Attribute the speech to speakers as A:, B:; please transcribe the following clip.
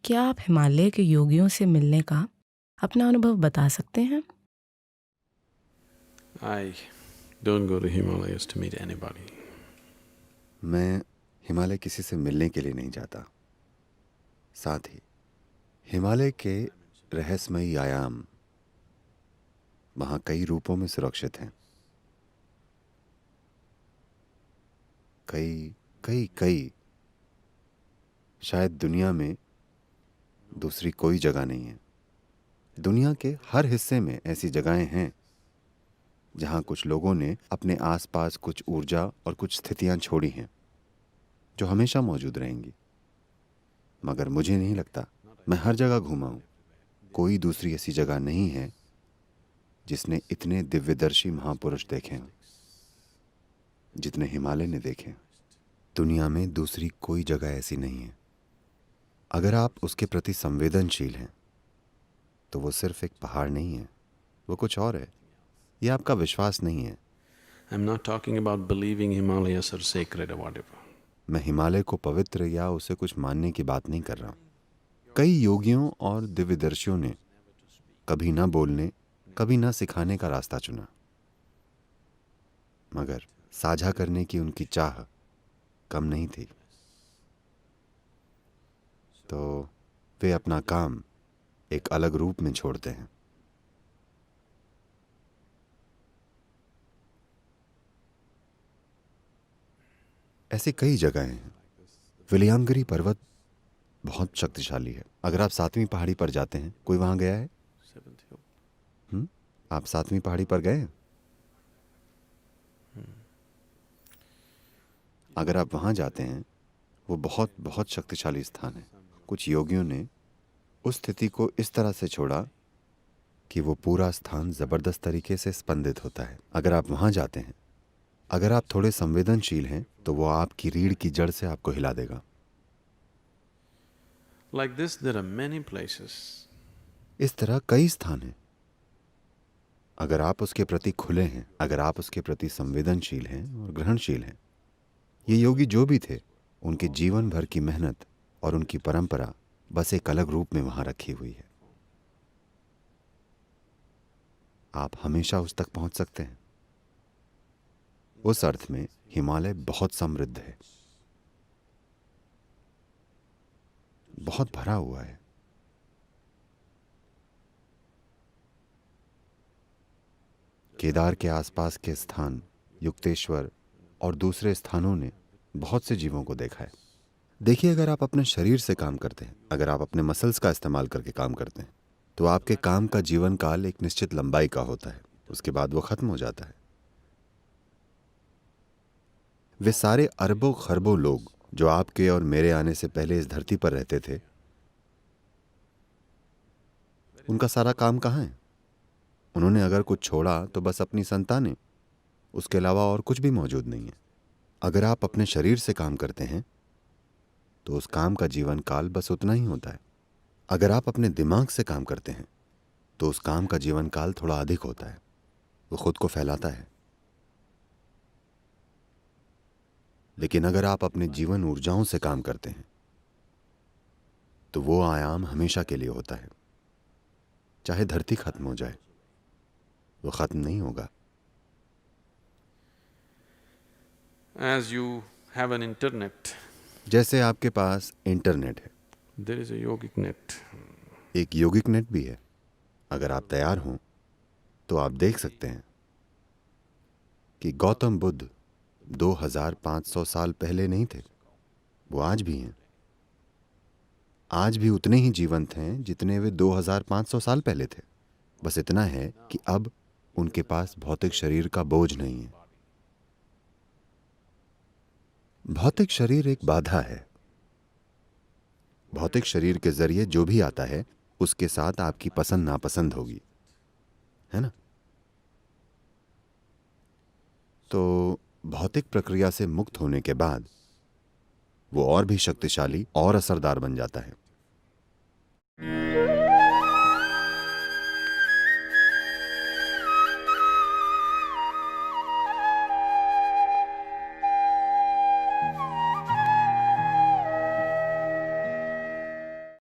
A: क्या आप हिमालय के योगियों से मिलने का अपना अनुभव बता सकते हैं?
B: I don't go to Himalayas to meet anybody.
C: मैं हिमालय किसी से मिलने के लिए नहीं जाता। साथ ही हिमालय के रहस्यमयी आयाम वहाँ कई रूपों में सुरक्षित हैं। कई कई कई शायद दुनिया में दूसरी कोई जगह नहीं है। दुनिया के हर हिस्से में ऐसी जगहें हैं जहाँ कुछ लोगों ने अपने आसपास कुछ ऊर्जा और कुछ स्थितियाँ छोड़ी हैं जो हमेशा मौजूद रहेंगी। मगर मुझे नहीं लगता, मैं हर जगह घूमा हूँ, कोई दूसरी ऐसी जगह नहीं है जिसने इतने दिव्यदर्शी महापुरुष देखे हों जितने हिमालय ने देखे। दुनिया में दूसरी कोई जगह ऐसी नहीं है। अगर आप उसके प्रति संवेदनशील हैं तो वो सिर्फ एक पहाड़ नहीं है, वो कुछ और है। ये आपका विश्वास नहीं है।
B: I'm not talking about believing Himalayas are sacred or whatever.
C: मैं हिमालय को पवित्र या उसे कुछ मानने की बात नहीं कर रहा हूँ। कई योगियों और दिव्यदर्शियों ने कभी ना बोलने, कभी ना सिखाने का रास्ता चुना, मगर साझा करने की उनकी चाह कम नहीं थी। तो वे अपना काम एक अलग रूप में छोड़ते हैं। ऐसी कई जगहें हैं। विलियांगिरी पर्वत बहुत शक्तिशाली है। अगर आप 7वीं पहाड़ी पर जाते हैं, कोई वहां गया है? आप 7वीं पहाड़ी पर गए हैं? अगर आप वहां जाते हैं, वो बहुत बहुत शक्तिशाली स्थान है। कुछ योगियों ने उस स्थिति को इस तरह से छोड़ा कि वो पूरा स्थान जबरदस्त तरीके से स्पंदित होता है। अगर आप वहां जाते हैं, अगर आप थोड़े संवेदनशील हैं, तो वो आपकी रीढ़ की जड़ से आपको हिला देगा।
B: Like this, there are many places.
C: इस तरह कई स्थान हैं। अगर आप उसके प्रति खुले हैं, अगर आप उसके प्रति संवेदनशील हैं और ग्रहणशील हैं। ये योगी जो भी थे, उनके जीवन भर की मेहनत और उनकी परंपरा बस एक अलग रूप में वहां रखी हुई है। आप हमेशा उस तक पहुंच सकते हैं। उस अर्थ में हिमालय बहुत समृद्ध है, बहुत भरा हुआ है। केदार के आसपास के स्थान, युक्तेश्वर और दूसरे स्थानों ने बहुत से जीवों को देखा है। देखिए, अगर आप अपने शरीर से काम करते हैं, अगर आप अपने मसल्स का इस्तेमाल करके काम करते हैं, तो आपके काम का जीवन काल एक निश्चित लंबाई का होता है। उसके बाद वो खत्म हो जाता है। वे सारे अरबों खरबों लोग जो आपके और मेरे आने से पहले इस धरती पर रहते थे, उनका सारा काम कहाँ है? उन्होंने अगर कुछ छोड़ा तो बस अपनी संतानें, उसके अलावा और कुछ भी मौजूद नहीं है। अगर आप अपने शरीर से काम करते हैं तो उस काम का जीवन काल बस उतना ही होता है। अगर आप अपने दिमाग से काम करते हैं तो उस काम का जीवन काल थोड़ा अधिक होता है। वो खुद को फैलाता है। लेकिन अगर आप अपने जीवन ऊर्जाओं से काम करते हैं तो वो आयाम हमेशा के लिए होता है। चाहे धरती खत्म हो जाए, वो खत्म नहीं होगा।
B: As you have an internet,
C: जैसे आपके पास इंटरनेट है,
B: there is a yogic net.
C: एक योगिक नेट भी है। अगर आप तैयार हों तो आप देख सकते हैं कि गौतम बुद्ध 2500 साल पहले नहीं थे, वो आज भी हैं। आज भी उतने ही जीवंत हैं जितने वे 2500 साल पहले थे। बस इतना है कि अब उनके पास भौतिक शरीर का बोझ नहीं है। भौतिक शरीर एक बाधा है। भौतिक शरीर के जरिए जो भी आता है उसके साथ आपकी पसंद नापसंद होगी, है ना? तो भौतिक प्रक्रिया से मुक्त होने के बाद वो और भी शक्तिशाली और असरदार बन जाता है।